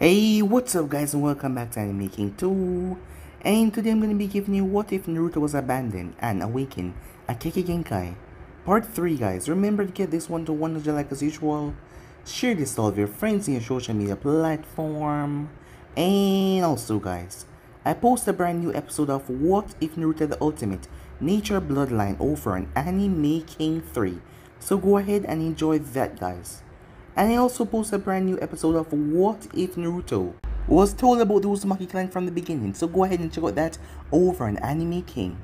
Hey, what's up guys and welcome back to Anime King 2. And today I'm gonna be giving you what if Naruto was abandoned and awakened at Kekkei Genkai. Part 3 guys. Remember to get this one to 100 like as usual. Share this to all of your friends in your social media platform. And also guys, I post a brand new episode of What If Naruto the Ultimate Nature Bloodline over on Anime King 3. So go ahead and enjoy that guys. And I also post a brand new episode of What If Naruto was told about the Uzumaki clan from the beginning, so go ahead and check out that over on Anime King.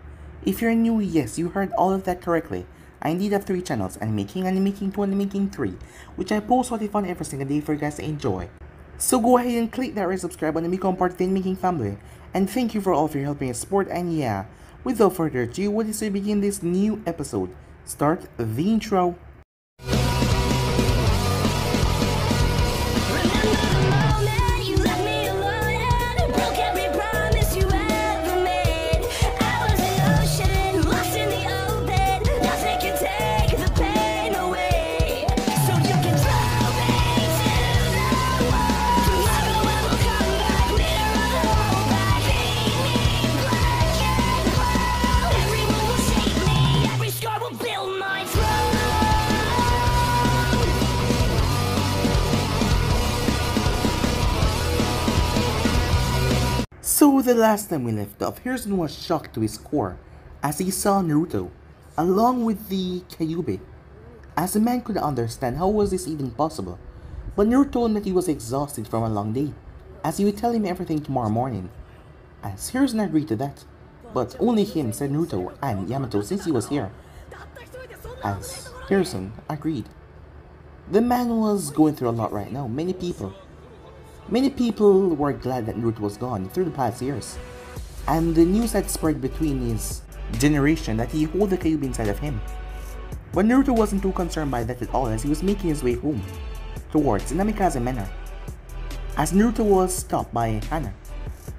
If you're new, yes, you heard all of that correctly. I indeed have 3 channels, Anime King 2, Anime King 3, which I post what if on every single day for you guys to enjoy. So go ahead and click that red subscribe button and become part of the Anime King family. And thank you for all of your help and support, and yeah, without further ado, what is to begin this new episode? Start the intro. So the last time we left off, Hiruzen was shocked to his core as he saw Naruto, along with the Kyuubi. As the man couldn't understand how was this even possible, but Naruto told him that he was exhausted from a long day, as he would tell him everything tomorrow morning. As Hiruzen agreed to that, but only him said Naruto and Yamato since he was here. As Hiruzen agreed. The man was going through a lot right now. Many people were glad that Naruto was gone through the past years, and the news had spread between his generation that he held the Kyuubi inside of him. But Naruto wasn't too concerned by that at all as he was making his way home towards Namikaze Manor. As Naruto was stopped by Hana,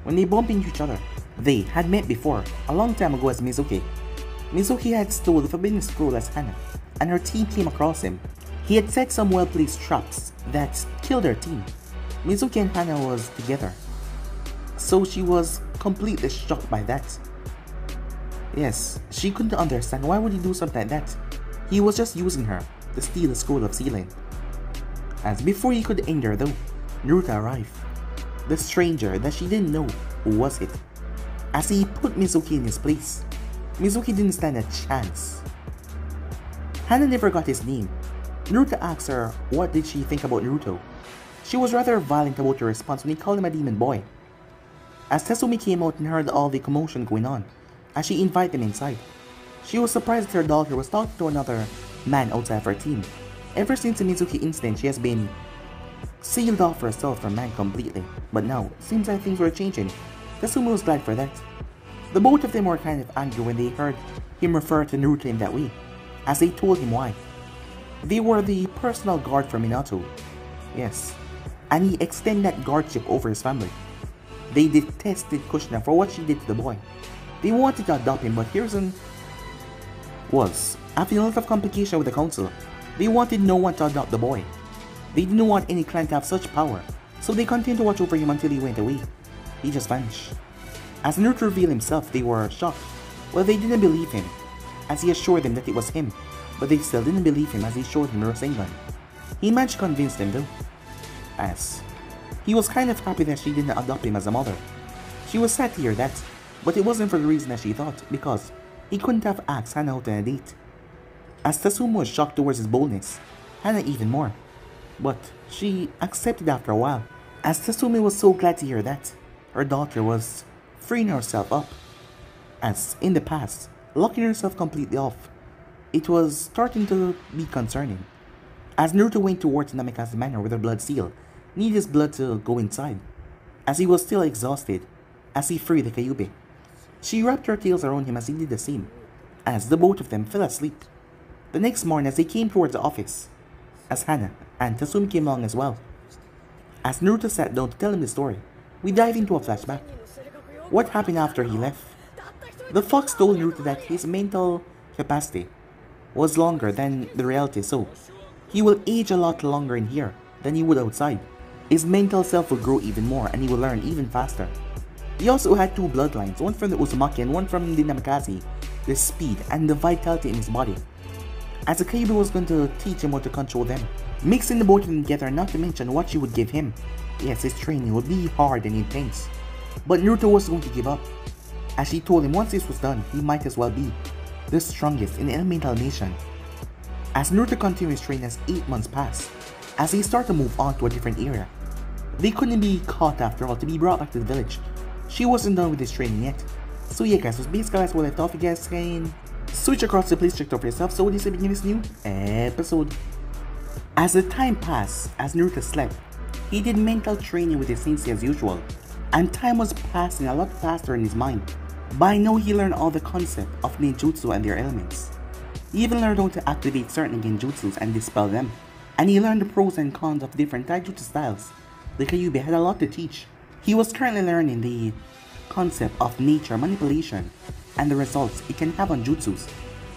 when they bumped into each other, they had met before, a long time ago as Mizuki. Mizuki had stolen the Forbidden Scroll as Hana, and her team came across him. He had set some well-placed traps that killed her team. Mizuki and Hana was together, so she was completely shocked by that. Yes, she couldn't understand why would he do something like that. He was just using her to steal the Scroll of Sealing. As before he could end her though, Naruto arrived. The stranger that she didn't know who was it. As he put Mizuki in his place, Mizuki didn't stand a chance. Hana never got his name. Naruto asked her what did she think about Naruto. She was rather violent about her response when he called him a demon boy. As Tatsumi came out and heard all the commotion going on, as she invited him inside, she was surprised that her daughter was talking to another man outside of her team. Ever since the Mizuki incident, she has been sealed off herself from man completely, but now, it seems like things were changing. Tatsumi was glad for that. The both of them were kind of angry when they heard him refer to Naruto in that way, as they told him why. They were the personal guard for Minato. Yes. And he extended that guardship over his family. They detested Kushina for what she did to the boy. They wanted to adopt him, but Hiruzen was having a lot of complication with the council. They wanted no one to adopt the boy. They didn't want any clan to have such power, so they continued to watch over him until he went away. He just vanished. As Naruto revealed himself, they were shocked. Well, they didn't believe him, as he assured them that it was him, but they still didn't believe him as he showed him Rasengan. He managed to convince them though, as he was kind of happy that she didn't adopt him as a mother. She was sad to hear that, but it wasn't for the reason that she thought, because he couldn't have asked Hana out on a date. As Tatsumi was shocked towards his boldness, Hana even more, but she accepted after a while, as Tatsumi was so glad to hear that her daughter was freeing herself up, as in the past, locking herself completely off. It was starting to be concerning. As Naruto went towards Namikaze Manor with her blood seal, needed his blood to go inside, as he was still exhausted, as he freed the Kyuubi. She wrapped her tails around him as he did the same, as the both of them fell asleep. The next morning as they came towards the office, as Hana and Tatsumi came along as well. As Naruto sat down to tell him the story, we dive into a flashback. What happened after he left? The fox told Naruto that his mental capacity was longer than the reality, so he will age a lot longer in here than he would outside. His mental self will grow even more and he will learn even faster. He also had two bloodlines, one from the Uzumaki and one from the Namikaze, the speed and the vitality in his body. As the Kyuubi was going to teach him how to control them, mixing the both of them together, not to mention what she would give him. Yes, his training would be hard and intense. But Naruto was going to give up, as she told him once this was done, he might as well be the strongest in the elemental nation. As Naruto continued his training as 8 months passed, as he started to move on to a different area. They couldn't be caught after all to be brought back to the village. She wasn't done with his training yet. So yeah guys, so basically that's what I left off. You guys can switch across to please check it out for yourself. So this will begin this new episode. As the time passed, as Naruto slept, he did mental training with his sensei as usual. And time was passing a lot faster in his mind. By now he learned all the concept of ninjutsu and their elements. He even learned how to activate certain genjutsus and dispel them. And he learned the pros and cons of different taijutsu styles. The Kyuubi had a lot to teach. He was currently learning the concept of nature manipulation and the results it can have on jutsus,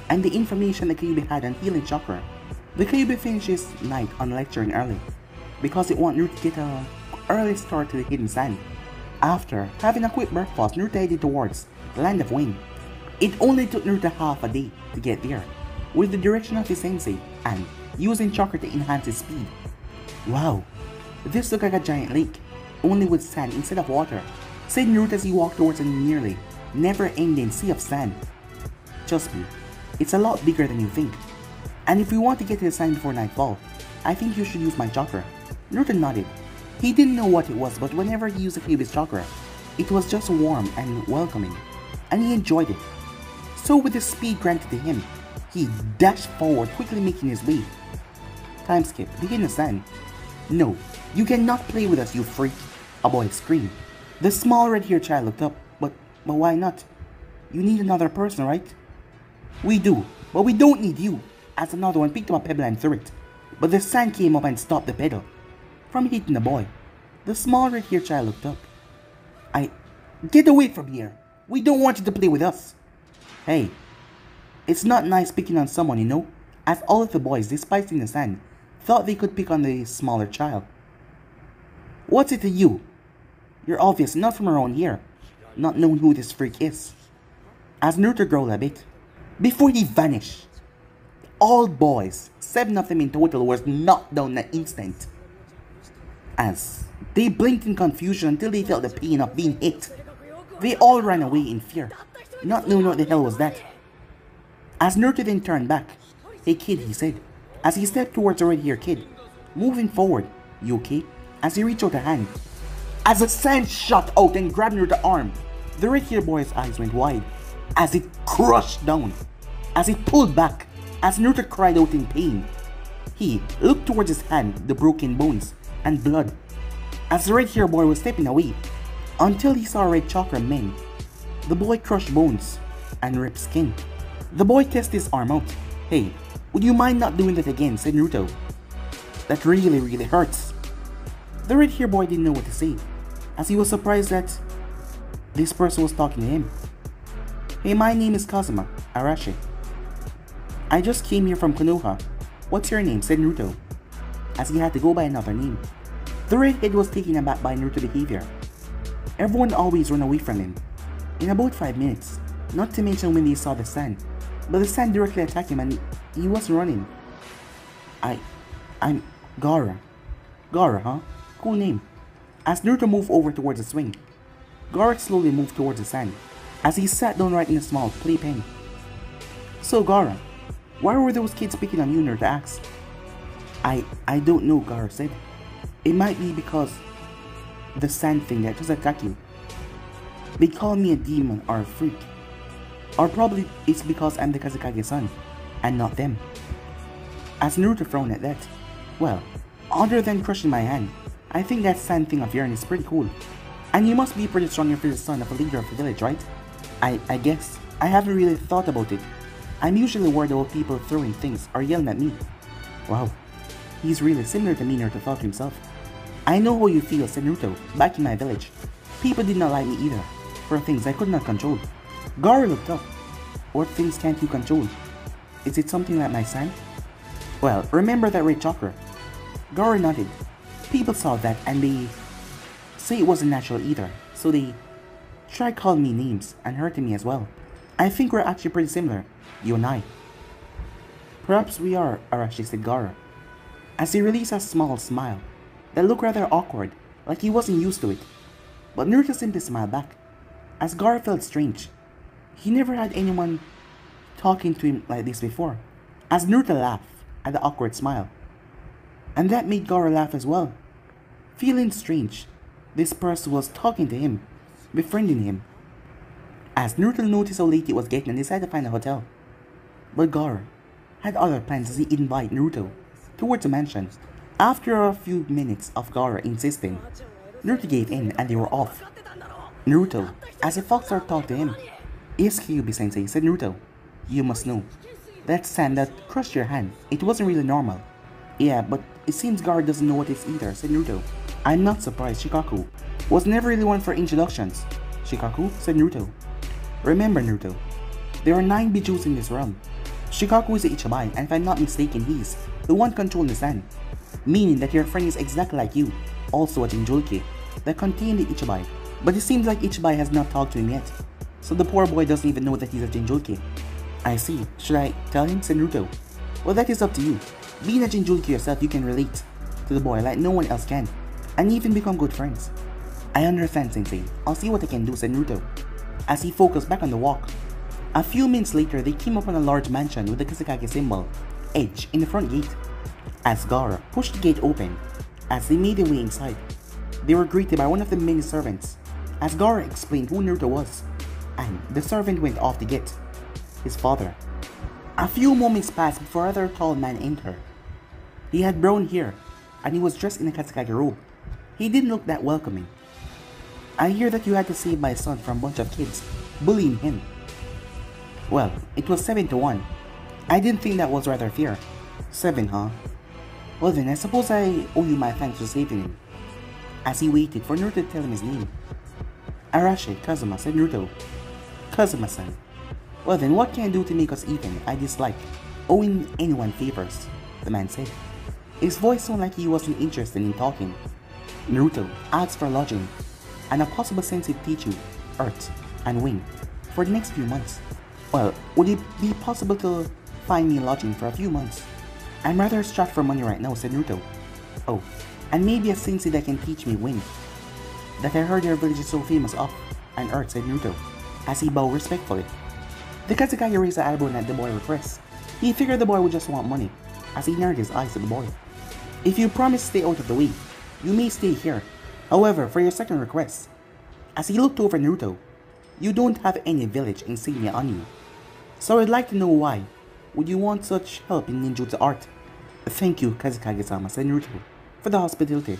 and the information the Kyuubi had on healing chakra. The Kyuubi finishes night on lecturing early because it wanted Naruto to get an early start to the hidden sand. After having a quick breakfast, Naruto headed towards the land of Wayne. It only took Naruto half a day to get there, with the direction of his sensei and using chakra to enhance his speed. Wow, this looked like a giant lake, only with sand instead of water, said Naruto as he walked towards a nearly never-ending sea of sand. Trust me, it's a lot bigger than you think. And if we want to get to the sand before nightfall, I think you should use my chakra. Naruto nodded. He didn't know what it was, but whenever he used the Kyuubi's chakra, it was just warm and welcoming, and he enjoyed it. So with the speed granted to him, he dashed forward, quickly making his way. Time skip, begin the sand. No, you cannot play with us, you freak, a boy screamed. The small red-haired child looked up, but why not? You need another person, right? We do, but we don't need you, as another one picked up a pebble and threw it. But the sand came up and stopped the pedal from hitting the boy. The small red-haired child looked up. Get away from here. We don't want you to play with us. Hey, it's not nice picking on someone, you know, as all of the boys, despite seeing the sand, thought they could pick on the smaller child. What's it to you? You're obviously not from around here, not knowing who this freak is. As Naruto growled a bit, before he vanished, all boys, 7 of them in total, was knocked down in an instant. As they blinked in confusion until they felt the pain of being hit. They all ran away in fear, not knowing what the hell was that. As Naruto then turned back, "Hey kid," he said, as he stepped towards the red-haired kid, moving forward. "You okay?" As he reached out a hand. As the sand shot out and grabbed Naruto's arm, the red-haired boy's eyes went wide, as it crushed down, as it pulled back, as Naruto cried out in pain. He looked towards his hand, the broken bones, and blood, as the red-haired boy was stepping away, until he saw red chakra mend. The boy crushed bones and ripped skin. The boy tested his arm out. "Hey, would you mind not doing that again?" said Naruto. "That really hurts." The red-haired boy didn't know what to say, as he was surprised that this person was talking to him. "Hey, my name is Kazuma Arashi. I just came here from Konoha. What's your name?" said Naruto, as he had to go by another name. The redhead was taken aback by Naruto's behavior. Everyone always ran away from him. In about 5 minutes, not to mention when they saw the sand, but the sand directly attacked him and he wasn't running. I'm Gaara. Gaara, huh? Cool name." As Naruto moved over towards the swing, Gaara slowly moved towards the sand, as he sat down right in a small playpen. "So Gaara, why were those kids picking on you?" Naruto asked. I don't know," Gaara said. "It might be because the sand thing that just attacked you. They call me a demon or a freak. Or probably it's because I'm the Kazekage son, and not them." As Naruto frowned at that. "Well, other than crushing my hand, I think that sand thing of yours is pretty cool. And you must be pretty strong if you're the son of a leader of the village, right?" I guess. I haven't really thought about it. I'm usually worried about people throwing things or yelling at me." "Wow, he's really similar to me," Naruto thought to himself. "I know how you feel," said Naruto. "Back in my village, people did not like me either, for things I could not control." Gaara looked up. "What things can't you control? Is it something like my sand?" "Well, remember that red chakra?" Gaara nodded. People saw that and they say it wasn't natural either, so they tried calling me names and hurting me as well. I think we're actually pretty similar, you and I. Perhaps we are, Arashi said Gaara, as he released a small smile that looked rather awkward, like he wasn't used to it. But Naruto simply smiled back, as Gaara felt strange. He never had anyone talking to him like this before, as Naruto laughed at the awkward smile. And that made Gaara laugh as well. Feeling strange, this person was talking to him, befriending him. As Naruto noticed how late it was getting and decided to find a hotel. But Gaara had other plans as he invited Naruto towards the mansion. After a few minutes of Gaara insisting, Naruto gave in and they were off. Naruto, as a fox started talking to him. Yes, Kyuubi-sensei, said Naruto. You must know. That sand that crushed your hand, it wasn't really normal. Yeah, but it seems Gaara doesn't know what it's either, said Naruto. I'm not surprised Shikaku was never really one for introductions. Shikaku, said Naruto. Remember Naruto, there are 9 Bijus in this realm. Shikaku is the Ichibai, and if I'm not mistaken, he's the one controlling the sand. Meaning that your friend is exactly like you, also a Jinchuriki, that contained the Ichibai. But it seems like Ichibai has not talked to him yet, so the poor boy doesn't even know that he's a Jinchuriki. I see. Should I tell him, said Naruto? Well, that is up to you. Being a Jinchuriki yourself, you can relate to the boy like no one else can, and even become good friends. I understand, Sensei. I'll see what I can do, said Naruto, as he focused back on the walk. A few minutes later, they came upon a large mansion with the Kazekage symbol, Edge, in the front gate. As Gaara pushed the gate open, as they made their way inside, they were greeted by one of the many servants, as Gaara explained who Naruto was, and the servant went off to get his father. A few moments passed before another tall man entered. He had brown hair, and he was dressed in a Kazekage robe. He didn't look that welcoming. I hear that you had to save my son from a bunch of kids bullying him. Well, it was 7 to 1. I didn't think that was rather fair. 7, huh? Well then, I suppose I owe you my thanks for saving him. As he waited for Naruto to tell him his name. Arashi Kazuma, said Naruto. Kazuma-san. Well then, what can I do to make us even? I dislike owing anyone favors, the man said. His voice sounded like he wasn't interested in talking. Naruto asked for lodging and a possible sensei to teach you Earth and Wind for the next few months. Well, would it be possible to find me lodging for a few months? I'm rather strapped for money right now, said Naruto. Oh, and maybe a sensei that can teach me Wind, that I heard your village is so famous of, and Earth, said Naruto, as he bowed respectfully. The Kazekage raised an eyebrow at the boy's request. He figured the boy would just want money, as he narrowed his eyes at the boy. If you promise to stay out of the way, you may stay here. However, for your second request, as he looked over Naruto, you don't have any village insignia on you. So I'd like to know why. Would you want such help in ninjutsu art? Thank you, Kazekage-sama, said Naruto, for the hospitality.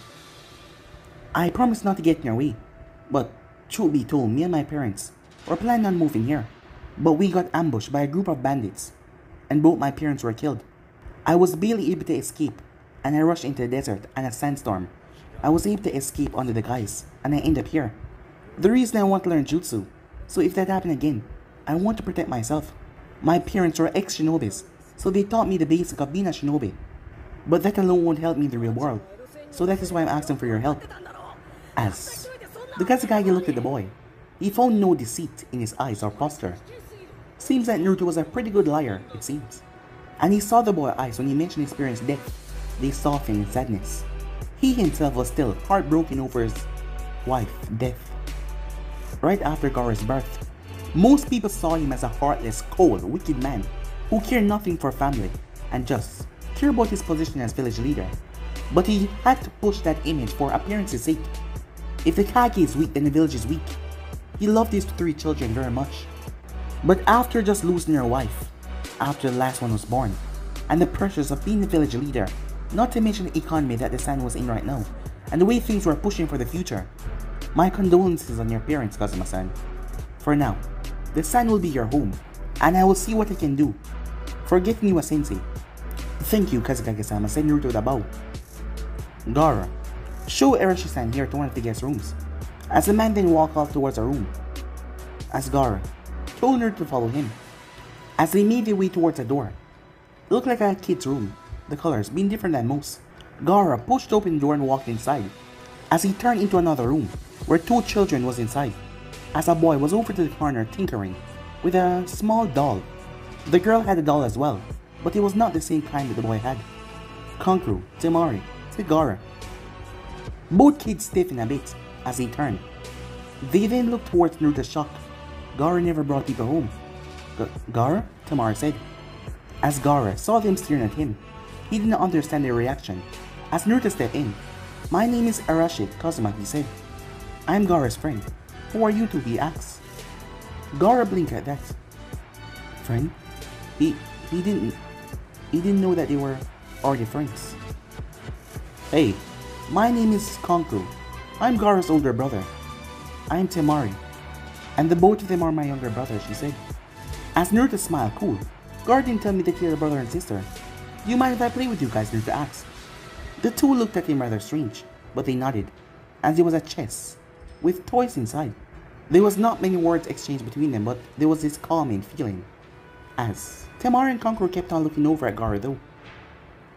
I promise not to get in your way, but truth be told, me and my parents were planning on moving here, but we got ambushed by a group of bandits, and both my parents were killed. I was barely able to escape, and I rushed into the desert and a sandstorm. I was able to escape under the guise, and I ended up here. The reason I want to learn jutsu, so if that happened again, I want to protect myself. My parents were ex-shinobis, so they taught me the basic of being a shinobi. But that alone won't help me in the real world, so that is why I'm asking for your help. As the Kazekage looked at the boy, he found no deceit in his eyes or posture. Seems that Naruto was a pretty good liar, it seems. And he saw the boy's eyes when he mentioned experienced death. They softened in sadness. He himself was still heartbroken over his wife's death. Right after Gaara's birth, most people saw him as a heartless, cold, wicked man who cared nothing for family and just cared about his position as village leader. But he had to push that image for appearance's sake. If the Kage is weak, then the village is weak. He loved his 3 children very much. But after just losing her wife, after the last one was born, and the pressures of being the village leader, not to mention the economy that the Sand was in right now, and the way things were pushing for the future, my condolences on your parents, Kazuma-san. For now, the Sand will be your home, and I will see what I can do for getting you a sensei. Thank you, Kazekage-sama, said Naruto with a bow. Gaara, show Arashi-san here to one of the guest rooms, as the man then walked off towards a room. As Gaara told Naruto to follow him, as they made their way towards a door. It looked like a kid's room, the colors being different than most. Gaara pushed open the door and walked inside. As he turned into another room, where two children was inside, as a boy was over to the corner tinkering with a small doll. The girl had a doll as well, but it was not the same kind that the boy had. Kankuro, Temari, said Gaara. Both kids stiffened a bit as he turned. They then looked towards Naruto shocked. Gaara never brought people home. Gaara? Temari said. As Gaara saw them staring at him, he did not understand their reaction. As Naruto stepped in, my name is Arashi Kazuma, he said. I am Gaara's friend. Who are you two? He asked. Gaara blinked at that. Friend? He didn't know that they were already friends. Hey, my name is Kankuro. I'm Gaara's older brother. I am Temari. And the both of them are my younger brothers, she said. As Naruto smiled cool, Gaara didn't tell me that you're a brother and sister. Do you mind if I play with you guys? Naruto asked. The two looked at him rather strange, but they nodded, as it was a chest with toys inside. There was not many words exchanged between them, but there was this calming feeling. As Temari and Kankuro kept on looking over at Gaara though.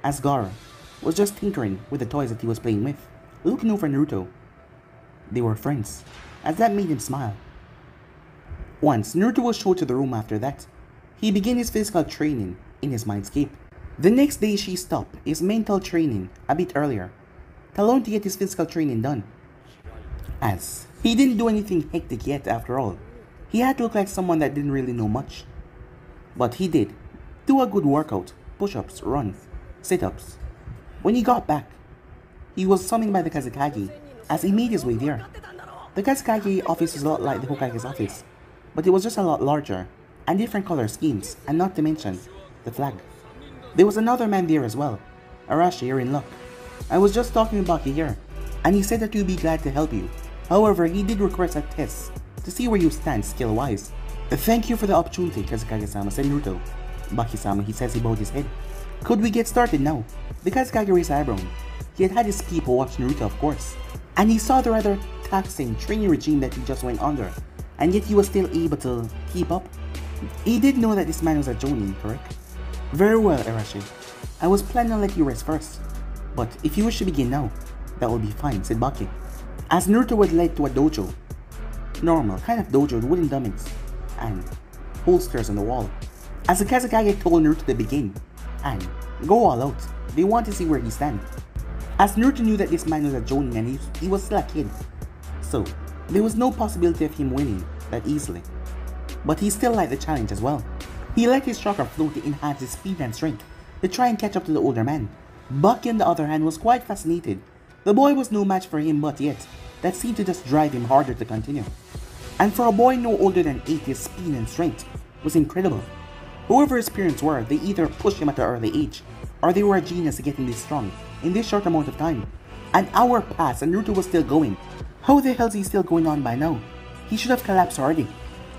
As Gaara was just tinkering with the toys that he was playing with, looking over at Naruto. They were friends, as that made him smile. Once Naruto was shown to the room after that, he began his physical training in his mindscape. The next day she stopped his mental training a bit earlier, to learn to get his physical training done. As he didn't do anything hectic yet after all, he had to look like someone that didn't really know much. But he did do a good workout, push-ups, runs, sit-ups. When he got back, he was summoned by the Kazekage as he made his way there. The Kazekage office is a lot like the Hokage's office, but it was just a lot larger and different color schemes, and not to mention the flag. There was another man there as well, Arashi, you're in luck. I was just talking with Baki here, and he said that he'd be glad to help you. However, he did request a test to see where you stand skill-wise. Thank you for the opportunity, Kazekage-sama, said Naruto. Baki-sama, he says he bowed his head. Could we get started now? The Kazekage raised an eyebrow. He had his people watch Naruto, of course, and he saw the rather taxing training regime that he just went under, and yet he was still able to keep up. He did know that this man was a Jonin, correct? Very well, Arashi. I was planning on letting you rest first, but if you wish to begin now, that will be fine, said Baki. As Naruto was led to a dojo, normal kind of dojo with wooden dummies and holsters on the wall. As the Kazekage told Naruto to begin and go all out, they want to see where he stands. As Naruto knew that this man was a Jonin and he was still a kid, so there was no possibility of him winning that easily. But he still liked the challenge as well. He let his chakra flow to enhance his speed and strength to try and catch up to the older man. Baki on the other hand was quite fascinated. The boy was no match for him, but yet, that seemed to just drive him harder to continue. And for a boy no older than 8, his speed and strength was incredible. Whoever his parents were, they either pushed him at an early age, or they were a genius to get him this strong in this short amount of time. An hour passed and Naruto was still going. How the hell is he still going on by now? He should have collapsed already.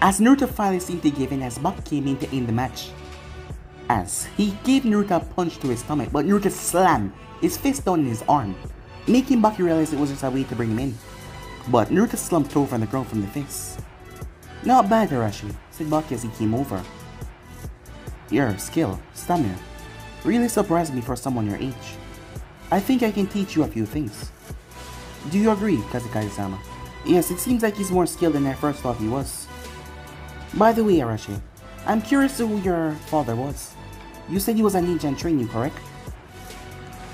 As Naruto finally seemed to give in as Baki came in to end the match. As he gave Naruto a punch to his stomach, but Naruto slammed his fist down in his arm, making Baki realize it was just a way to bring him in. But Naruto slumped over on the ground from the fist. Not bad, Arashi, said Baki as he came over. Your skill, stamina, really surprised me for someone your age. I think I can teach you a few things. Do you agree, Kazekage-sama? Yes, it seems like he's more skilled than I first thought he was. By the way, Arashi, I'm curious to who your father was. You said he was a ninja and trained you, correct?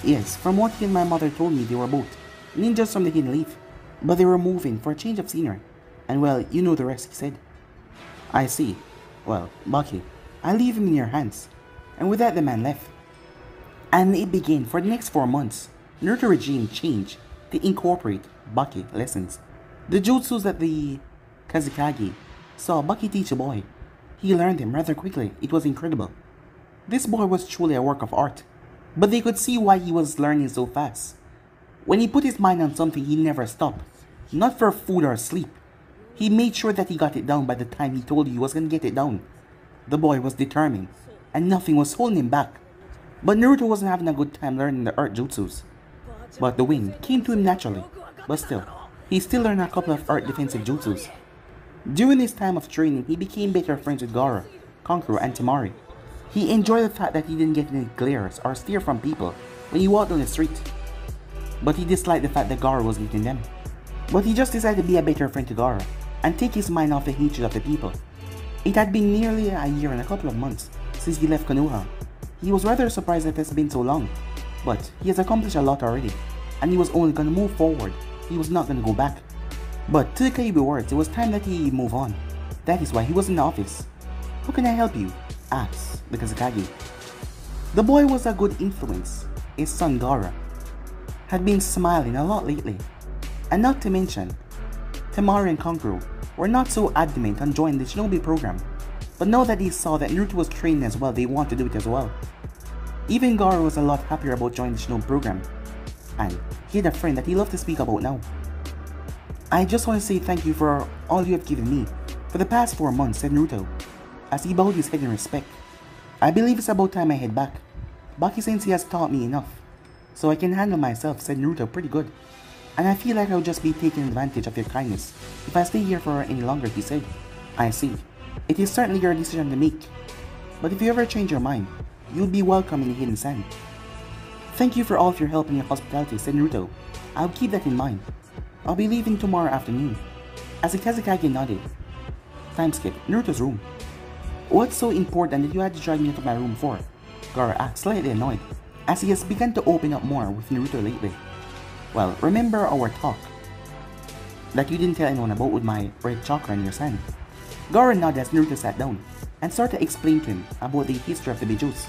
Yes, from what he and my mother told me, they were both ninjas from the Hidden Leaf, but they were moving for a change of scenery, and well, you know the rest, he said. I see. Well, Baki, I'll leave him in your hands. And with that, the man left. And it began. For the next 4 months, Naruto regime changed to incorporate Baki lessons. The jutsus that the Kazekage saw Baki teach a boy, he learned them rather quickly. It was incredible. This boy was truly a work of art, but they could see why he was learning so fast. When he put his mind on something, he never stopped, not for food or sleep. He made sure that he got it down by the time he told you he was going to get it down. The boy was determined, and nothing was holding him back. But Naruto wasn't having a good time learning the earth jutsus. But the wind came to him naturally, but still, he still learned a couple of earth defensive jutsus. During this time of training, he became better friends with Gaara, Kankuro, and Temari. He enjoyed the fact that he didn't get any glares or stare from people when he walked on the street. but he disliked the fact that Gaara was leading them. But he just decided to be a better friend to Gaara and take his mind off the hatred of the people. It had been nearly a year and a couple of months since he left Konoha. He was rather surprised that it has been so long, but he has accomplished a lot already, and he was only going to move forward. He was not going to go back. But to the Kyuubi words, it was time that he move on. That is why he was in the office. "How can I help you?" asked the Kazekage. The boy was a good influence. His son Gaara had been smiling a lot lately, and not to mention, Temari and Kankuro were not so adamant on joining the Shinobi program, but now that they saw that Naruto was training as well, they want to do it as well. Even Gaara was a lot happier about joining the Shinobi program, and he had a friend that he loved to speak about now. "I just want to say thank you for all you have given me for the past 4 months," said Naruto, as he bowed his head in respect. "I believe it's about time I head back. Baki-sensei has taught me enough, so I can handle myself," said Naruto pretty good. "And I feel like I'll just be taking advantage of your kindness if I stay here for any longer," he said. "I see. It is certainly your decision to make. But if you ever change your mind, you'll be welcome in the Hidden Sand." "Thank you for all of your help and your hospitality," said Naruto. "I'll keep that in mind. I'll be leaving tomorrow afternoon." As the Kazekage nodded. Time skip. Naruto's room. "What's so important that you had to drag me into my room for?" Gaara asked, slightly annoyed, as he has begun to open up more with Naruto lately. "Well, remember our talk that you didn't tell anyone about with my red chakra in your sand?" Gaara nodded as Naruto sat down and started to explain to him about the history of the Bijus,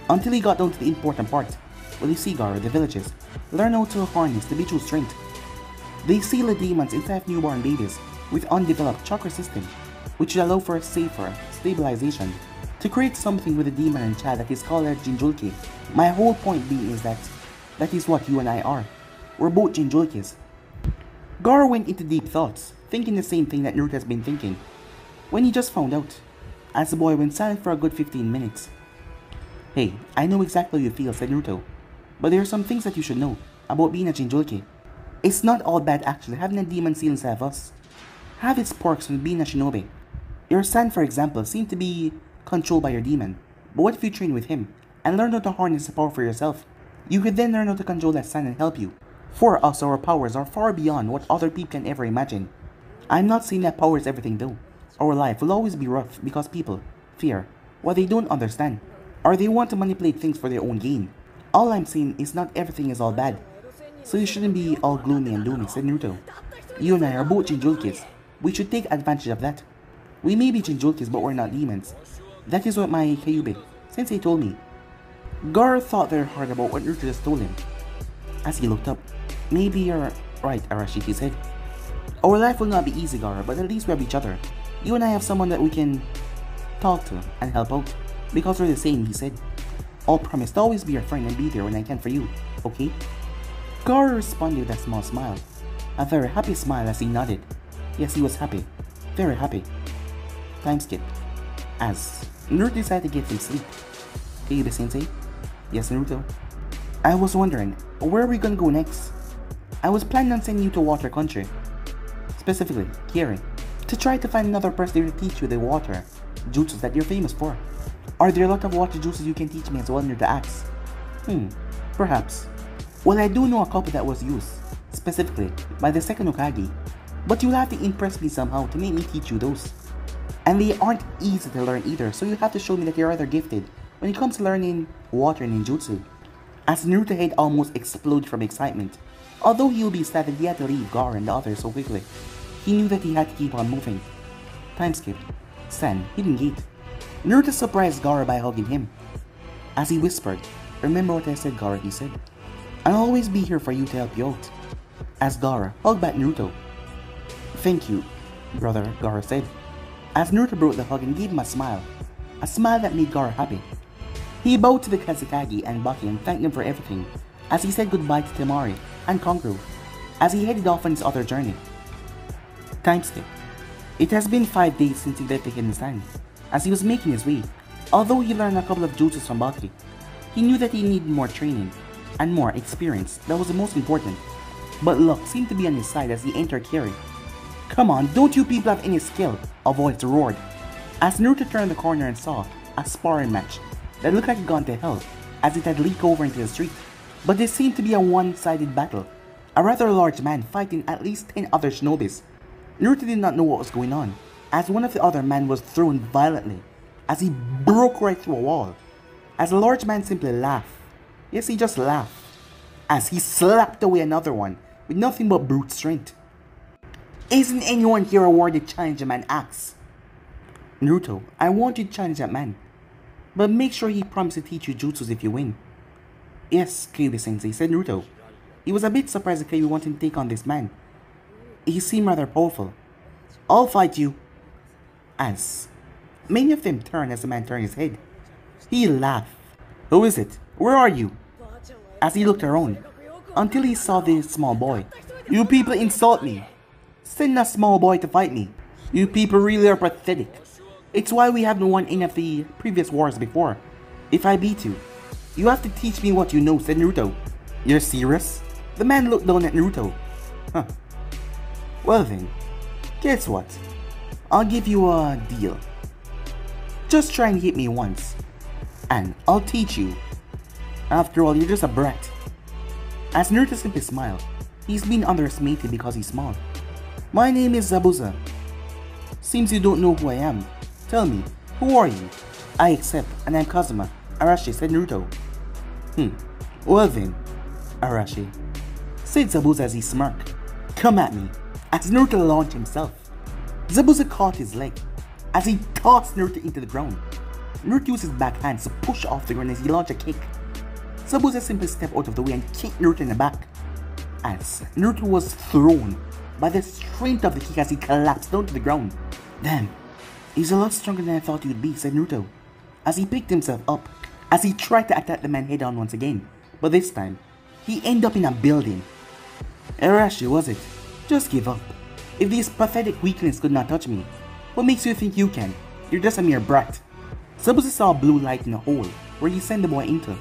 until he got down to the important part. "Well, you see, Gaara, the villagers learn how to harness the Bijuu strength. They seal the demons inside of newborn babies with undeveloped chakra system, which will allow for safer stabilization to create something with the demon and child that is called a Jinjulki. My whole point being is that is what you and I are. We're both Jinjulkis." Gaara went into deep thoughts, thinking the same thing that Naruto has been thinking, when he just found out, as the boy went silent for a good 15 minutes. "Hey, I know exactly how you feel," said Naruto, "but there are some things that you should know about being a Jinjulki. It's not all bad actually having a demon seal inside of us. Have its perks when being a shinobi. Your son, for example, seemed to be controlled by your demon, but what if you train with him and learn how to harness the power for yourself? You could then learn how to control that son and help you. For us, our powers are far beyond what other people can ever imagine. I'm not saying that power is everything though. Our life will always be rough because people fear what they don't understand, or they want to manipulate things for their own gain. All I'm saying is not everything is all bad, so you shouldn't be all gloomy and doomy," said Naruto. "You and I are both Jinjulkis. We should take advantage of that. We may be Jinjulkis, but we're not demons. That is what my Kyuubi sensei told me." Gaara thought very hard about what Naruto just told him. As he looked up, "Maybe you're right, Arashi," he said. "Our life will not be easy, Gaara, but at least we have each other. You and I have someone that we can talk to and help out, because we're the same," he said. "I'll promise to always be your friend and be there when I can for you, okay?" Gaara responded with a small smile, a very happy smile as he nodded. Yes, he was happy, very happy. Time skip. As Naruto decided to get some sleep. "Kyuubi sensei?" "Yes, Naruto?" "I was wondering, where are we gonna go next?" "I was planning on sending you to Water Country, specifically Kirin, to try to find another person there to teach you the water jutsus that you're famous for. Are there a lot of water jutsus you can teach me as well?" Naruto asked. Perhaps. Well, I do know a couple that was used, specifically by the second Hokage, but you'll have to impress me somehow to make me teach you those. And they aren't easy to learn either, so you have to show me that you're rather gifted when it comes to learning water ninjutsu." As Naruto's head almost exploded from excitement, although he would be sad that he had to leave Gaara and the others so quickly, he knew that he had to keep on moving. Time skip. Sand, Hidden Gate. Naruto surprised Gaara by hugging him. As he whispered, "Remember what I said, Gaara," he said. "I'll always be here for you to help you out." As Gaara hugged back Naruto. "Thank you, brother," Gaara said. As Naruto broke the hug and gave him a smile that made Gaara happy. He bowed to the Kazekage and Baki and thanked them for everything, as he said goodbye to Temari and Kankuro, as he headed off on his other journey. Time skip. It has been 5 days since he left the Hidden Sand. As he was making his way, although he learned a couple of jutsus from Baki, he knew that he needed more training and more experience. That was the most important. But luck seemed to be on his side as he entered Kirin. "Come on, don't you people have any skill?" a voice roared, as Naruto turned the corner and saw a sparring match that looked like it gone to hell, as it had leaked over into the street. But this seemed to be a one-sided battle. A rather large man fighting at least 10 other shinobis. Naruto did not know what was going on, as one of the other men was thrown violently, as he broke right through a wall. As the large man simply laughed. Yes, he just laughed, as he slapped away another one with nothing but brute strength. Isn't anyone here awarded challenge a man asks? Naruto, I want you to challenge that man, but make sure he promises to teach you jutsus if you win. Yes, Kyuubi-sensei, said Naruto. He was a bit surprised that Kyuubi wanted to take on this man. He seemed rather powerful. I'll fight you. As many of them turned as the man turned his head. He laughed. Who is it? Where are you? As he looked around, until he saw this small boy. You people insult me. Send a small boy to fight me. You people really are pathetic. It's why we haven't won any of the previous wars before. If I beat you, you have to teach me what you know, said Naruto. You're serious? The man looked down at Naruto. Huh. Well then, guess what? I'll give you a deal. Just try and hit me once, and I'll teach you. After all, you're just a brat. As Naruto simply smiled, he's been underestimated because he's small. My name is Zabuza. Seems you don't know who I am. Tell me, who are you? I accept, and I'm Kazuma, Arashi, said Naruto. Well then, Arashi, said Zabuza as he smirked. Come at me, as Naruto launched himself. Zabuza caught his leg, as he tossed Naruto into the ground. Naruto used his back hands to push off the ground as he launched a kick. Zabuza simply stepped out of the way and kicked Naruto in the back, as Naruto was thrown by the strength of the kick as he collapsed down to the ground. Damn, he's a lot stronger than I thought he would be, said Naruto, as he picked himself up, as he tried to attack the man head on once again, but this time, he ended up in a building. Arashi, was it? Just give up. If these pathetic weaklings could not touch me, what makes you think you can? You're just a mere brat. Zabuza saw a blue light in a hole where he sent the boy into,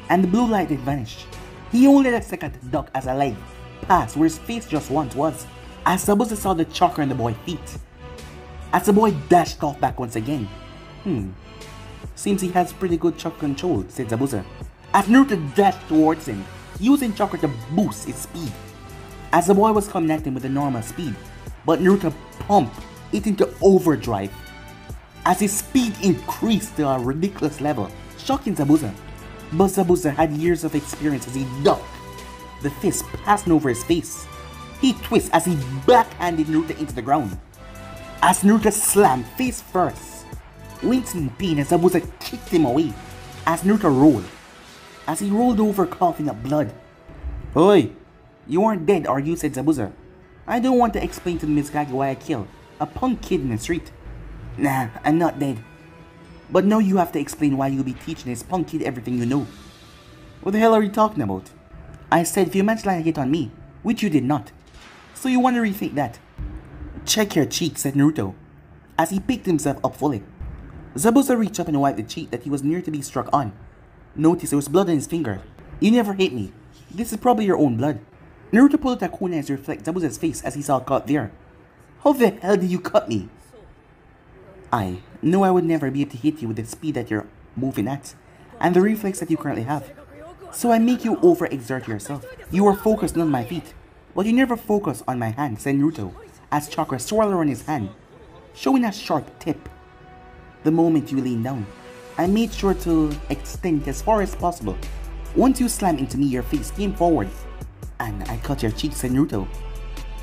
and the blue light had vanished. He only had a second to duck as a leg passed where his face just once was, as Zabuza saw the chakra in the boy's feet. As the boy dashed off back once again. Seems he has pretty good chakra control, said Zabuza, as Naruto dashed towards him, using chakra to boost his speed. As the boy was coming at him with a normal speed, but Naruto pumped it into overdrive, as his speed increased to a ridiculous level, shocking Zabuza. But Zabuza had years of experience as he ducked, the fist passing over his face. He twisted as he backhanded Naruto into the ground, as Naruto slammed face first, wincing in pain as Zabuza kicked him away, as Naruto rolled, as he rolled over coughing up blood. Oi, you aren't dead, are you? Said Zabuza. I don't want to explain to Mizukage why I killed a punk kid in the street. Nah, I'm not dead. But now you have to explain why you'll be teaching this punk kid everything you know. What the hell are you talking about? I said if you managed to land a hit on me, which you did not. So you want to rethink that? Check your cheek, said Naruto, as he picked himself up fully. Zabuza reached up and wiped the cheek that he was near to be struck on. Notice there was blood on his finger. You never hit me. This is probably your own blood. Naruto pulled out a kunai to reflect Zabuza's face as he saw a cut there. How the hell did you cut me? I knew I would never be able to hit you with the speed that you're moving at, and the reflex that you currently have. So I make you overexert yourself. You are focused on my feet, but you never focus on my hand, said Naruto, as chakra swirled around his hand, showing a sharp tip. The moment you leaned down, I made sure to extend it as far as possible. Once you slammed into me, your face came forward, and I cut your cheek, said Naruto.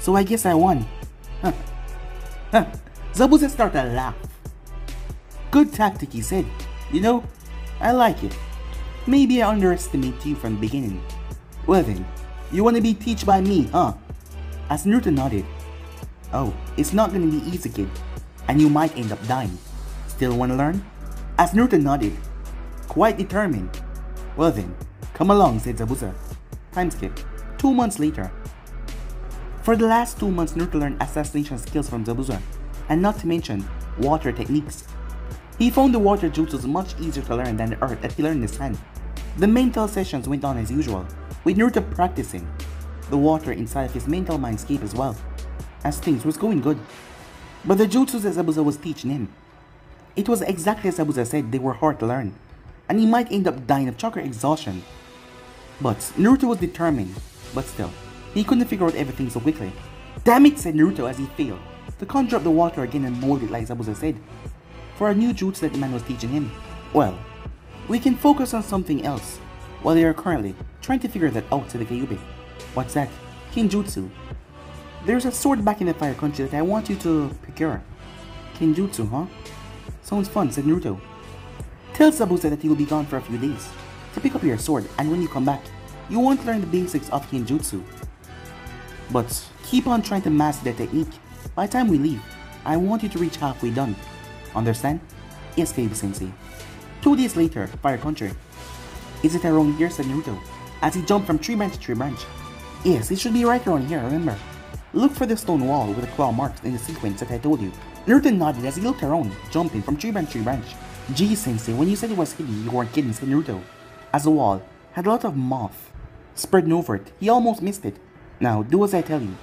So I guess I won. Zabuza started to laugh. Good tactic, he said. You know, I like it. Maybe I underestimated you from the beginning. Well then, you want to be taught by me, huh? As Naruto nodded. Oh, it's not gonna be easy, kid. And you might end up dying. Still wanna learn? As Naruto nodded. Quite determined. Well then, come along, said Zabuza. Time skip. 2 months later. For the last 2 months, Naruto learned assassination skills from Zabuza, and not to mention water techniques. He found the water jutsus much easier to learn than the earth that he learned in his hand. The mental sessions went on as usual, with Naruto practicing the water inside of his mental mindscape as well, as things was going good. But the jutsus that Zabuza was teaching him, it was exactly as Zabuza said, they were hard to learn, and he might end up dying of chakra exhaustion. But Naruto was determined, but still, he couldn't figure out everything so quickly. Damn it, said Naruto as he failed to conjure up the water again and mold it like Zabuza said, for a new jutsu that the man was teaching him. Well, we can focus on something else while they are currently trying to figure that out, said the Kyuubi. What's that? Kinjutsu. There's a sword back in the Fire Country that I want you to procure. Kinjutsu, huh? Sounds fun, said Naruto. Tell Zabuza that he will be gone for a few days to pick up your sword, and when you come back, you won't learn the basics of Kinjutsu. But keep on trying to master the technique. By the time we leave, I want you to reach halfway done. Understand? Yes, Kyuubi-sensei. 2 days later, Fire Country. Is it around here, said Naruto, as he jumped from tree branch to tree branch. Yes, it should be right around here, remember. Look for the stone wall with the claw marks in the sequence that I told you. Naruto nodded as he looked around, jumping from tree branch to tree branch. Gee, Sensei, when you said it was hidden, you weren't kidding, said Naruto. As the wall had a lot of moth spreading over it, he almost missed it. Now, do as I tell you.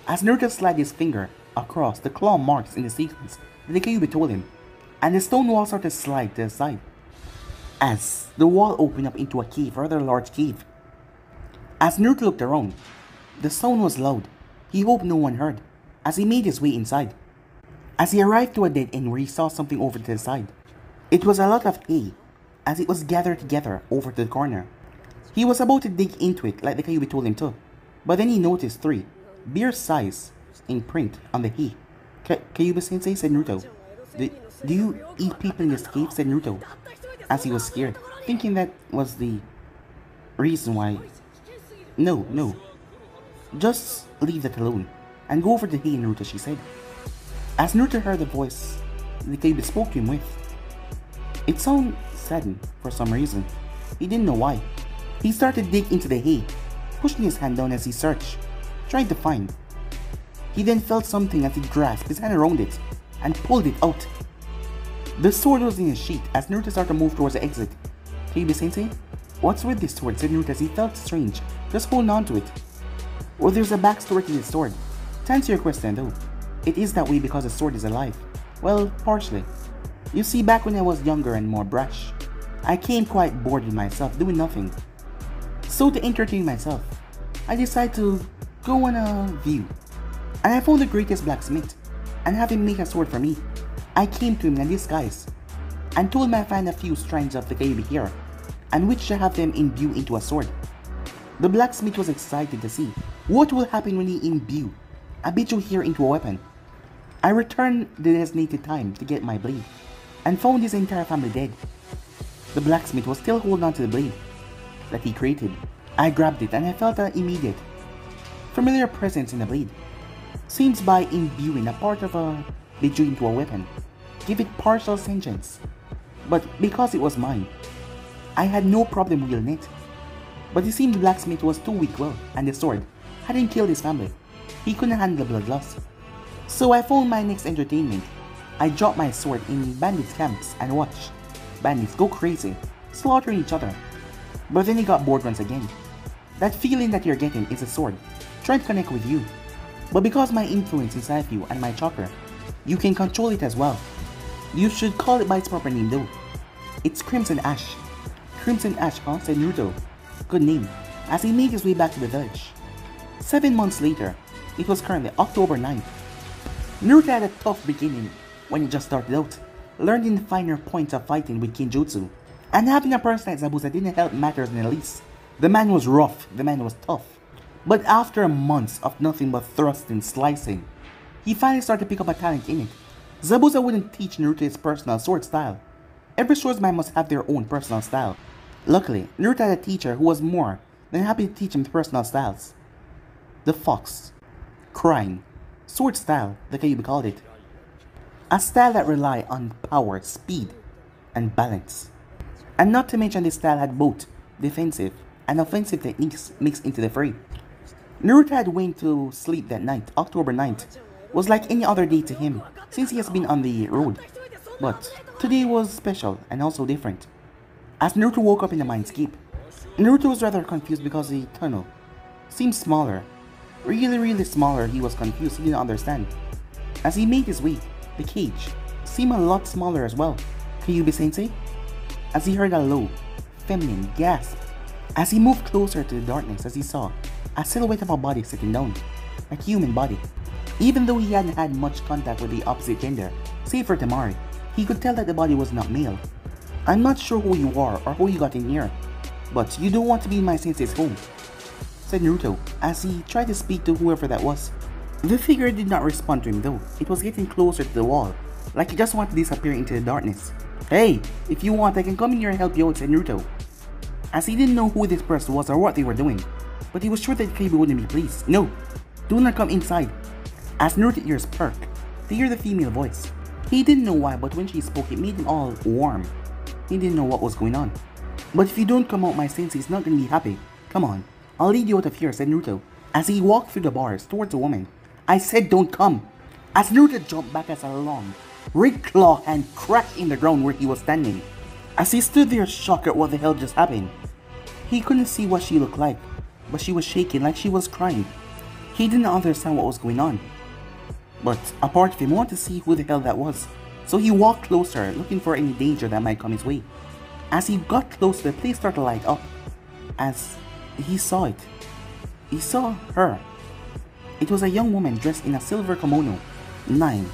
As Naruto slid his finger across the claw marks in the sequence that the Kyuubi told him, and the stone wall started to slide to the side. As the wall opened up into a cave, a rather large cave. As Naruto looked around, the sound was loud. He hoped no one heard, as he made his way inside. As he arrived to a dead end where he saw something over to the side, it was a lot of hay, as it was gathered together over to the corner. He was about to dig into it like the Kyuubi told him to, but then he noticed 3 bear size in print on the hay. Kyuubi-sensei, said Naruto. Do you eat people in this cave, said Naruto, as he was scared, thinking that was the reason why. No. Just leave that alone, and go over to hay, Naruto, she said. As Naruto heard the voice the Kyuubi spoke to him with, it sounded saddened for some reason. He didn't know why. He started to dig into the hay, pushing his hand down as he searched, trying to find. He then felt something as he grasped his hand around it and pulled it out. The sword was in his sheath as Naruto started to move towards the exit. Kyuubi-sensei? What's with this sword, said Naruto as he felt strange, just holding on to it. Well, there's a backstory to this sword. To answer your question though, it is that way because the sword is alive. Well, partially. You see, back when I was younger and more brash, I came quite bored with myself doing nothing. So to entertain myself, I decided to go on a view. And I found the greatest blacksmith and have him make a sword for me. I came to him in disguise and told him I find a few strands of the Kyuubi here and which to have them imbue into a sword. The blacksmith was excited to see what will happen when he imbue a Biju here into a weapon. I returned the designated time to get my blade and found his entire family dead. The blacksmith was still holding on to the blade that he created. I grabbed it and I felt an immediate, familiar presence in the blade. Seems by imbuing a part of a Biju into a weapon, give it partial sentience. But because it was mine, I had no problem wielding it. But it seemed the blacksmith was too weak-willed and the sword hadn't killed his family. He couldn't handle the blood loss. So I found my next entertainment. I dropped my sword in bandits' camps and watched bandits go crazy, slaughtering each other. But then he got bored once again. That feeling that you're getting is a sword trying to connect with you. But because my influence inside you and my chakra, you can control it as well. You should call it by its proper name though. It's Crimson Ash. Crimson Ash, huh? Said Naruto. Good name, as he made his way back to the village. 7 months later, it was currently October 9th. Naruto had a tough beginning when he just started out, learning the finer points of fighting with Kinjutsu, and having a person like Zabuza didn't help matters in the least. The man was rough, the man was tough. But after months of nothing but thrusting, slicing, he finally started to pick up a talent in it. Zabuza wouldn't teach Naruto his personal sword style. Every swordsman must have their own personal style. Luckily, Naruto had a teacher who was more than happy to teach him the personal styles. The Fox, Crying, Sword style, the Kyuubi called it. A style that relied on power, speed, and balance. And not to mention this style had both defensive and offensive techniques mixed into the fray. Naruto had went to sleep that night. October 9th was like any other day to him since he has been on the road. But today was special and also different. As Naruto woke up in the mindscape, Naruto was rather confused because the tunnel seemed smaller. Really smaller. He was confused, he didn't understand. As he made his way, the cage seemed a lot smaller as well. Kyuubi-sensei? As he heard a low, feminine gasp As he moved closer to the darkness, as he saw a silhouette of a body sitting down, a human body. Even though he hadn't had much contact with the opposite gender, save for Temari, he could tell that the body was not male. I'm not sure who you are or how you got in here, but you don't want to be in my sensei's home, said Naruto as he tried to speak to whoever that was. The figure did not respond to him though. It was getting closer to the wall, like it just wanted to disappear into the darkness. Hey, if you want I can come in here and help you out, said Naruto. As he didn't know who this person was or what they were doing, but he was sure that Kyuubi wouldn't be pleased. No, do not come inside. As Naruto's ears perked to hear the female voice. He didn't know why, but when she spoke it made him all warm. He didn't know what was going on. But if you don't come out, my sensei is not going to be happy. Come on, I'll lead you out of here, said Naruto, as he walked through the bars towards the woman. I said don't come. As Naruto jumped back as a long, red claw hand cracked in the ground where he was standing. As he stood there shocked at what the hell just happened. He couldn't see what she looked like, but she was shaking like she was crying. He didn't understand what was going on. But a part of him wanted to see who the hell that was, so he walked closer looking for any danger that might come his way. As he got close, the place started to light up. As he saw it, he saw her. It was a young woman dressed in a silver kimono. 9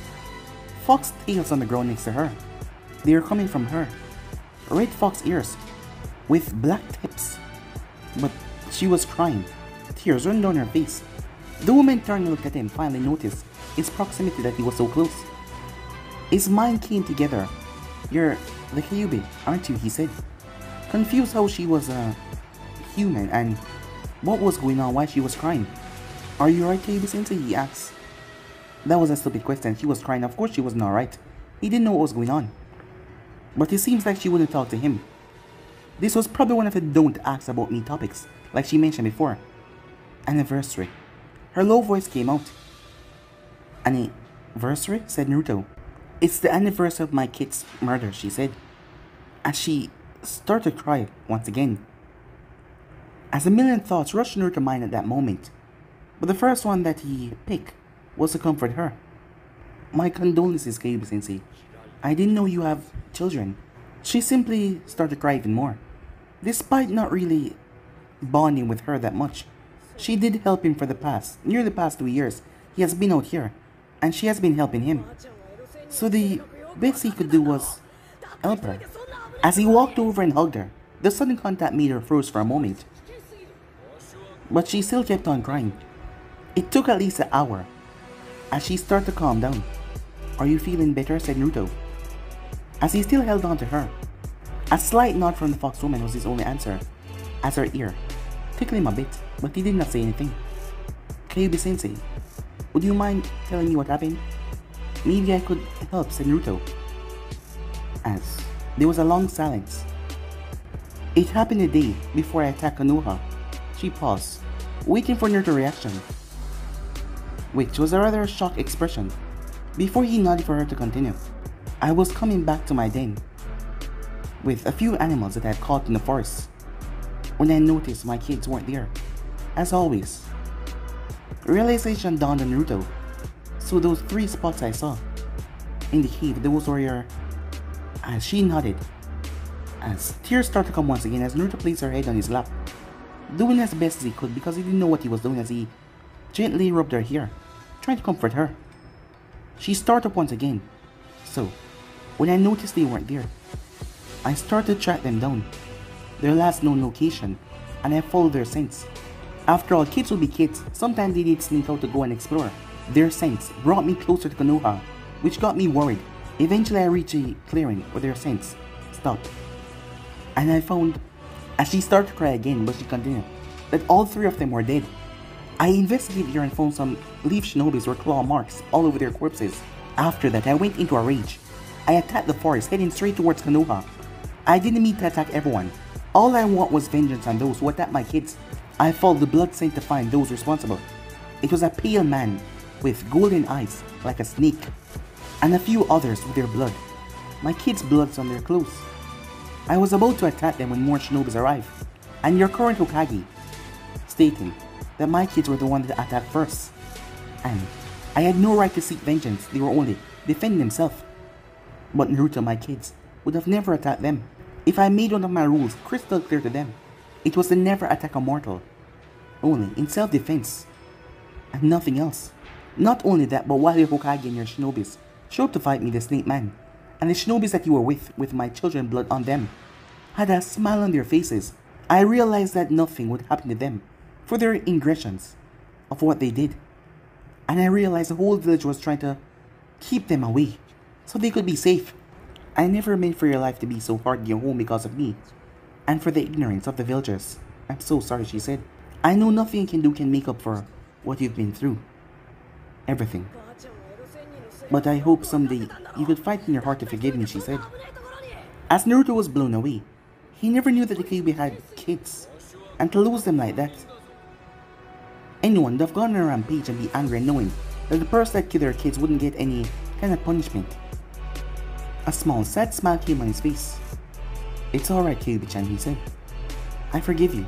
fox tails on the ground next to her. They were coming from her. Red fox ears with black tips. But she was crying. Tears running down her face. The woman turned and looked at him, finally noticed his proximity that he was so close. His mind came together. You're the Kyuubi, aren't you? He said. Confused how she was a human and what was going on, why she was crying. Are you alright, Kyuubi sensei? He asked. That was a stupid question. She was crying. Of course she wasn't alright. He didn't know what was going on. But it seems like she wouldn't talk to him. This was probably one of the don't ask about me topics, like she mentioned before. Anniversary. Her low voice came out. Anniversary? Said Naruto. It's the anniversary of my kid's murder, she said. As she started to cry once again. As a million thoughts rushed into her mind at that moment. But the first one that he picked was to comfort her. My condolences, Kyuubi sensei. I didn't know you have children. She simply started to cry even more. Despite not really bonding with her that much, she did help him for near the past 2 years. He has been out here, and she has been helping him. So the best he could do was help her. As he walked over and hugged her, the sudden contact made her froze for a moment. But she still kept on crying. It took at least an hour, as she started to calm down. Are you feeling better? Said Naruto. As he still held on to her. A slight nod from the fox woman was his only answer, as her ear tickled him a bit, but he did not say anything. Kyuubi sensei, would you mind telling me what happened? Maybe I could help, said Naruto. As there was a long silence. It happened a day before I attacked Konoha. She paused, waiting for Naruto's reaction, which was a rather shocked expression, before he nodded for her to continue. I was coming back to my den with a few animals that I had caught in the forest when I noticed my kids weren't there. As always, realization dawned on Naruto. So those 3 spots I saw in the cave, those were your... As she nodded, as tears started to come once again as Naruto placed her head on his lap, doing as best as he could because he didn't know what he was doing as he gently rubbed her hair, trying to comfort her. She started up once again. So, when I noticed they weren't there, I started to track them down, their last known location, and I followed their scents. After all, kids will be kids. Sometimes they did sneak out to go and explore. Their scents brought me closer to Konoha, which got me worried. Eventually I reached a clearing where their scents stopped. And I found, as she started to cry again, but she continued, that all 3 of them were dead. I investigated here and found some leaf shinobis or claw marks all over their corpses. After that, I went into a rage. I attacked the forest, heading straight towards Konoha. I didn't mean to attack everyone. All I want was vengeance on those who attacked my kids. I followed the blood scent to find those responsible. It was a pale man with golden eyes like a snake, and a few others with their blood. My kids' blood's on their clothes. I was about to attack them when more shinobis arrived, and your current Hokage, stating that my kids were the ones that attacked first. And I had no right to seek vengeance, they were only defending themselves. But Naruto, my kids, would have never attacked them if I made one of my rules crystal clear to them. It was to never attack a mortal, only in self-defense, and nothing else. Not only that, but while your Hokage and your shinobis showed to fight me, the Snake Man, and the shinobis that you were with my children blood on them, had a smile on their faces, I realized that nothing would happen to them for their ingressions of what they did. And I realized the whole village was trying to keep them away, so they could be safe. I never meant for your life to be so hard in your home because of me, and for the ignorance of the villagers. I'm so sorry, she said. I know nothing you can do can make up for what you've been through. Everything. But I hope someday you could fight in your heart to forgive me, she said. As Naruto was blown away, he never knew that the Kyuubi had kids, and to lose them like that. Anyone would have gone on a rampage and be angry knowing that the person that killed their kids wouldn't get any kind of punishment. A small, sad smile came on his face. It's alright, Kyuubi-chan, he said. I forgive you.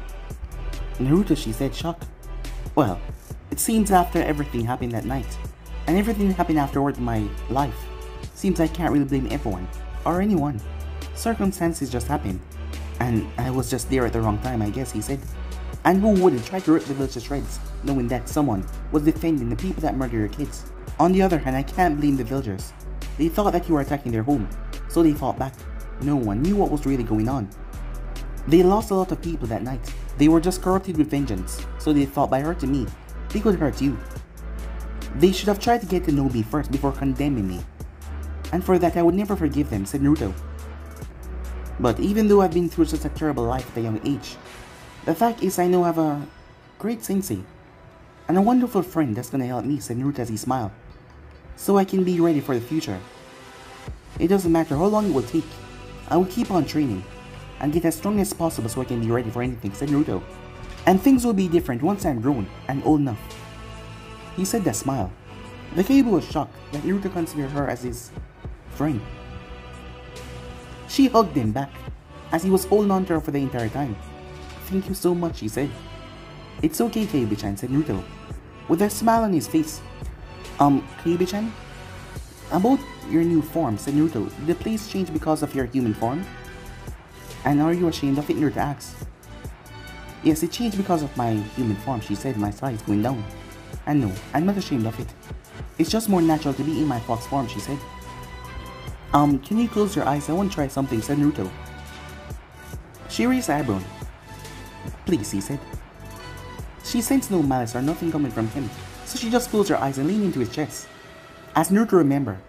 Naruto, she said, shocked. Well, it seems after everything happened that night, and everything that happened afterward in my life, seems I can't really blame everyone, or anyone. Circumstances just happened, and I was just there at the wrong time, I guess, he said. And who wouldn't try to rip the village to shreds, knowing that someone was defending the people that murdered your kids? On the other hand, I can't blame the villagers. They thought that you were attacking their home, so they fought back. No one knew what was really going on. They lost a lot of people that night. They were just corrupted with vengeance, so they thought by hurting me, they could hurt you. They should have tried to get to know me first before condemning me. And for that I would never forgive them, said Naruto. But even though I've been through such a terrible life at a young age, the fact is I know I have a great sensei, and a wonderful friend that's gonna help me, said Naruto as he smiled. So I can be ready for the future. It doesn't matter how long it will take, I will keep on training, and get as strong as possible so I can be ready for anything, said Naruto. And things will be different once I'm grown and old enough. He said that smile. The Kyuubi was shocked that Naruto considered her as his friend. She hugged him back, as he was holding on to her for the entire time. Thank you so much, she said. It's okay, Kyuubi-chan, said Naruto, with a smile on his face. Kyuubi-chan? About your new form, said Naruto, did the place change because of your human form? And are you ashamed of it, Naruto asked. Yes, it changed because of my human form, she said, my size going down. And no, I'm not ashamed of it. It's just more natural to be in my fox form, she said. Can you close your eyes? I want to try something, said Naruto. She raised her eyebrow. Please, he said. She sensed no malice or nothing coming from him, so she just closed her eyes and leaned into his chest. As Naruto remembered,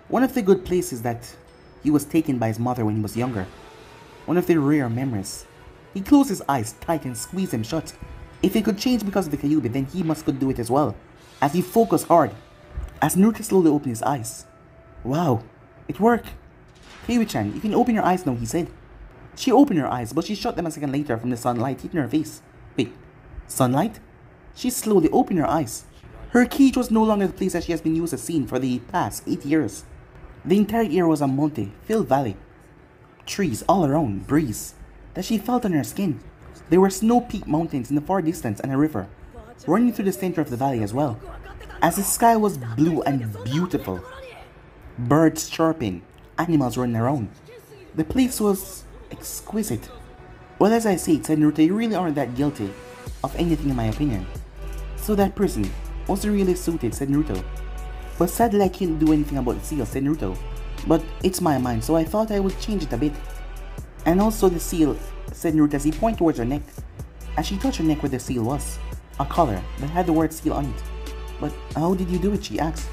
one of the good places that he was taken by his mother when he was younger, one of the rare memories. He closed his eyes tight and squeezed them shut. If it could change because of the Kyuubi, then he must could do it as well, as he focused hard. As Naruto slowly opened his eyes. Wow, it worked. Kyuubi-chan, you can open your eyes now, he said. She opened her eyes, but she shut them a second later from the sunlight hitting her face. Wait, sunlight? She slowly opened her eyes. Her cage was no longer the place that she has been used to seeing for the past 8 years. The entire area was a multi-filled valley. Trees all around, breeze that she felt on her skin. There were snow-peaked mountains in the far distance and a river running through the center of the valley as well. As the sky was blue and beautiful, birds chirping, animals running around. The place was exquisite. Well, as I said, said Naruto, you really aren't that guilty of anything in my opinion. So that person wasn't really suited, said Naruto. But sadly I can't do anything about the seal, said Naruto. But it's my mind, so I thought I would change it a bit. And also the seal, said Naruto as he pointed towards her neck. As she touched her neck where the seal was, a collar that had the word seal on it. But how did you do it, she asked.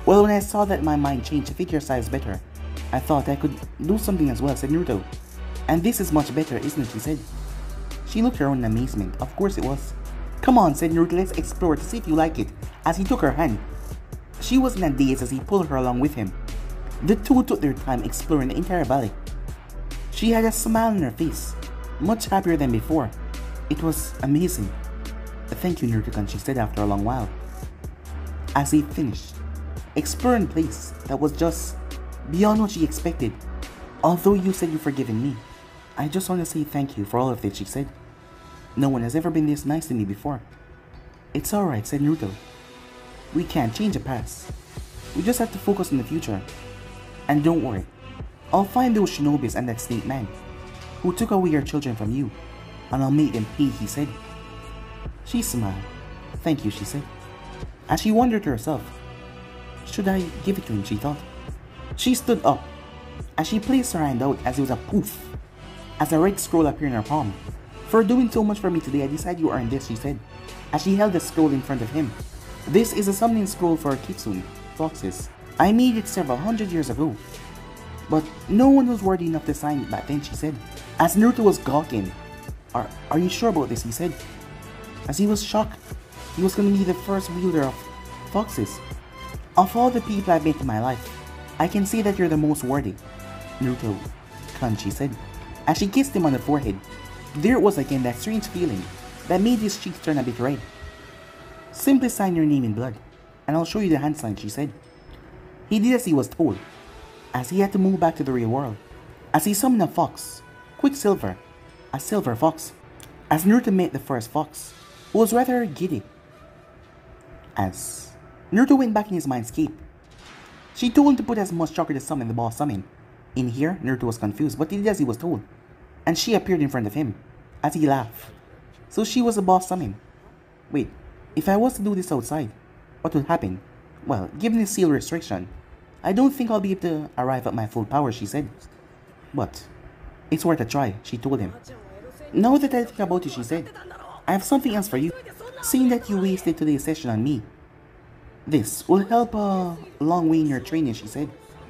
Well, when I saw that my mind changed to fit your size better, I thought I could do something as well, said Naruto. And this is much better, isn't it, she said. She looked around in amazement. Of course it was. Come on, said Naruto, let's explore to see if you like it, as he took her hand. She was in a daze as he pulled her along with him. The two took their time exploring the entire valley. She had a smile on her face, much happier than before. It was amazing. Thank you, Naruto-kun, she said after a long while. As he finished, exploring a place that was just beyond what she expected. Although you said you've forgiven me, I just want to say thank you for all of it, she said. No one has ever been this nice to me before. It's alright, said Naruto. We can't change the past. We just have to focus on the future. And don't worry, I'll find those shinobis and that snake man who took away your children from you. and I'll make them pay, he said. She smiled. Thank you, she said. As she wondered to herself, should I give it to him, she thought. She stood up. As she placed her hand out, as it was a poof, as a red scroll appeared in her palm. For doing so much for me today, I decided you earned this, she said, as she held the scroll in front of him. This is a summoning scroll for Kitsune, foxes. I made it several hundred years ago, but no one was worthy enough to sign it back then, she said. As Naruto was gawking, Are you sure about this, he said. As he was shocked, he was going to be the first wielder of foxes. Of all the people I've met in my life, I can say that you're the most worthy. Naruto-kun, she said, as she kissed him on the forehead. There it was again, that strange feeling that made his cheeks turn a bit red. Simply sign your name in blood, and I'll show you the hand sign, she said. He did as he was told, as he had to move back to the real world. As he summoned a fox, Quicksilver, a silver fox. As Naruto met the first fox, who was rather giddy. As Naruto went back in his mindscape, she told him to put as much chakra to summon the boss summon. In here, Naruto was confused, but he did as he was told, and she appeared in front of him, as he laughed. So she was the boss summon. Wait, if I was to do this outside, what would happen? Well, given the seal restriction, I don't think I'll be able to arrive at my full power, she said. But it's worth a try, she told him. Now that I think about it, she said, I have something else for you. Seeing that you wasted today's session on me, this will help a long way in your training, she said.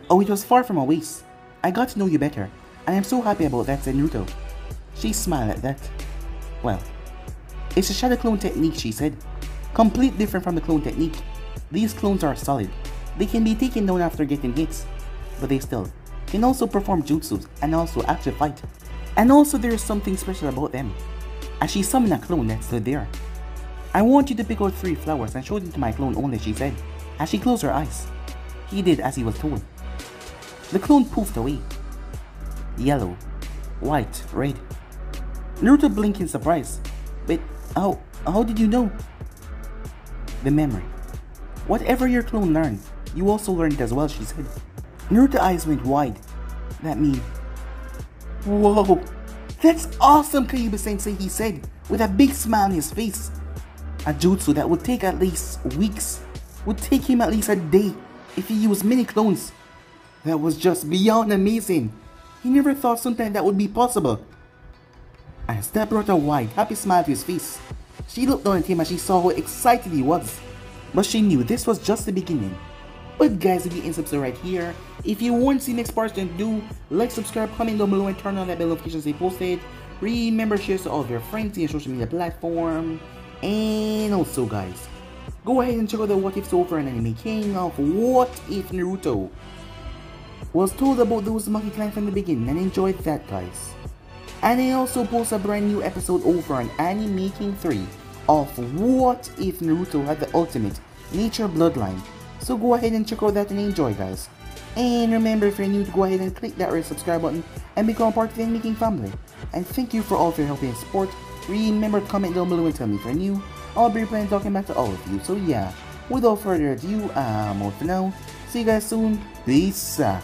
Oh, it was far from a waste. I got to know you better, and I'm so happy about that, said Naruto. She smiled at that. Well, it's a shadow clone technique, she said. Complete different from the clone technique. These clones are solid. They can be taken down after getting hits, but they still can also perform jutsus and also actually fight. And also there is something special about them. As she summoned a clone that stood there. I want you to pick out 3 flowers and show them to my clone only, she said, as she closed her eyes. He did as he was told. The clone poofed away. Yellow, white, red. Naruto blinked in surprise. But how did you know? The memory. Whatever your clone learned, you also learned it as well, she said. Naruto's eyes went wide. That means, whoa, that's awesome, Kyuubi Sensei, he said, with a big smile on his face. A jutsu that would take at least weeks, would take him at least a day if he used many clones. That was just beyond amazing. He never thought something that would be possible. As that brought a wide, happy smile to his face, she looked down at him as she saw how excited he was. But she knew this was just the beginning. But guys, if you ain't subscribed right here, if you want to see next part, then do like, subscribe, comment down below, and turn on that bell notification they posted. Remember, share to all of your friends in your social media platform. And also guys, go ahead and check out the What If So for an anime king of What If Naruto was told about those Monkey Clan from the beginning, and enjoyed that, guys. And I also post a brand new episode over on Anime King 3 of What If Naruto had the ultimate nature bloodline. So go ahead and check out that and enjoy, guys. And remember, if you're new, to go ahead and click that red subscribe button and become part of the Anime King family. And thank you for all of your help and support. Remember to comment down below and tell me if you're new. I'll be replying and talking back to all of you. So yeah, without further ado, I'm out for now. See you guys soon. Peace out.